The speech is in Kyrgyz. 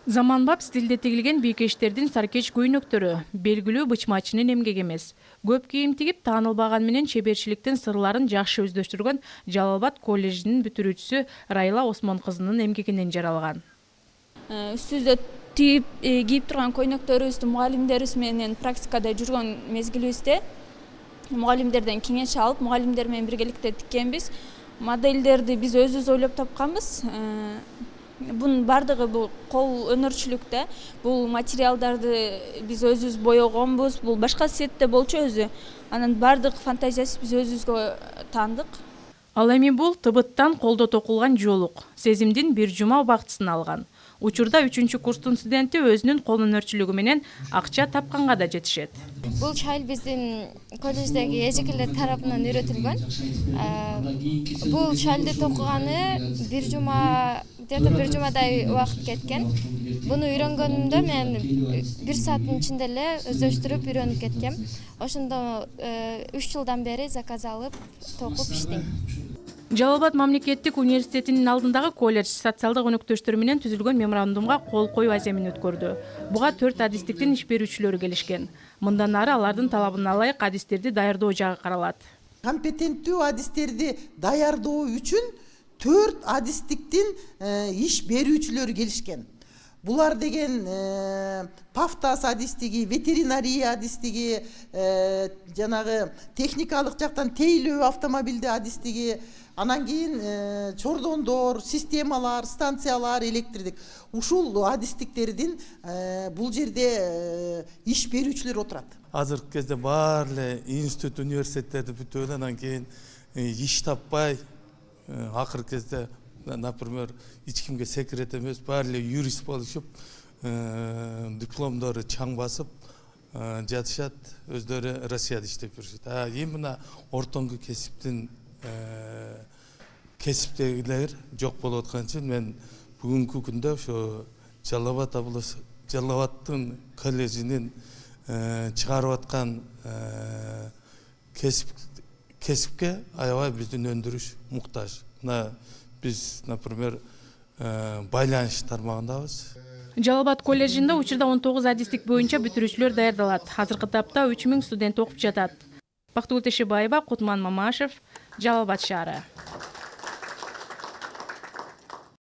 Заманбап стилде тигилген бийкечтердин саркеч көйнөктөрү белгилүү бычмачынын эмгеги эмес. Көп кийим тигип таанылбаган менен чеберчиликтин сырларын жакшы өздөштүргөн Жалал Абад коллежинин бүтүрүүчүсү Райла Осмон кызынын эмгегинен жаралган. Үстүбүздө түйүп кийип турган көйнөктөрүбүздү мугалимдерибиз менен практикада жүргөн мезгилибизде мугалимдерден кеңеш алып, мугалимдер менен биргеликте тиккенбиз. Модельдерди биз өзүбүз ойлоп тапканбыз. Bunun бардыгы бул кол өнөрчүлүктө. Бул материалдарды биз өзүбүз боёгонбуз. Бул башка сетте болчу өзү. Анан бардык фантазиясы биз өзүбүзгө таандык. Ал эми бул тыбыттан колдо токулган жоолук. Сезимдин бир жума убактысын алган. Учурда 3-курстун студенти өзүнүн кол өнөрчүлүгү менен акча тапканга да жетишет. Бул шайл биздин коллеждеги эжекелер тарабынан үйрөтүлгөн. Бул шальды токуганы бир жумадай убакыт кеткен. Буну үйрөнгөнүмдө мен 1 сааттын ичинде эле өздөштүрүп үйрөнүп кеткем. Ошондо 3 жылдан бери заказ алып токуп иштейм. Жалал Абад мамлекеттик университетинин алдындагы колледж социалдык өнөктөштөр менен түзүлгөн меморандумга кол коюу аземин өткөрдү. Буга 4 адистиктин иш берүүчүлөрү келишкен. Мындан ары алардын талабына ылайык адистерди даярдоо жагы каралат. Компетенттүү адистерди даярдоо үчүн 4 адистиктин иш берүүчүлөрү келишкен. Булар деген Пафтас адистиги, ветеринария адистиги, жанагы техникалык жактан тейлөө автомобилди адистиги, анан кийин чордондор, системалар, станциялар, электрдик. Ушул адистиктердин бул жерде иш берүүчүлөр отурат. Азыркы кезде бар эле институт, университеттерди бүтүп анан кийин иш таппай, акыркы кезде, например, эч кимге секрет эмес, баары эле юрист болушуп, дипломдору чаң басып жатышат, өздөрү Россияда иштеп жүрүшөт. Эми мына ортоңку кесиптегилер жок болуп аткан үчүн мен бүгүнкү күндө ошо Жалал Абадтын коллежинин чыгарып аткан кесипке аябай биздин өндүрүш муктаж. Биз, например, байланыш тармагындабыз. Жалал Абад коллежинде учурда 19 адистик боюнча бүтүрүүчүлөр даярдалат. Азыркы тапта 3000 студент окуп жатат. Бактыгүл Тешебаева, Кутман Мамашев, Жалал Абад шаары.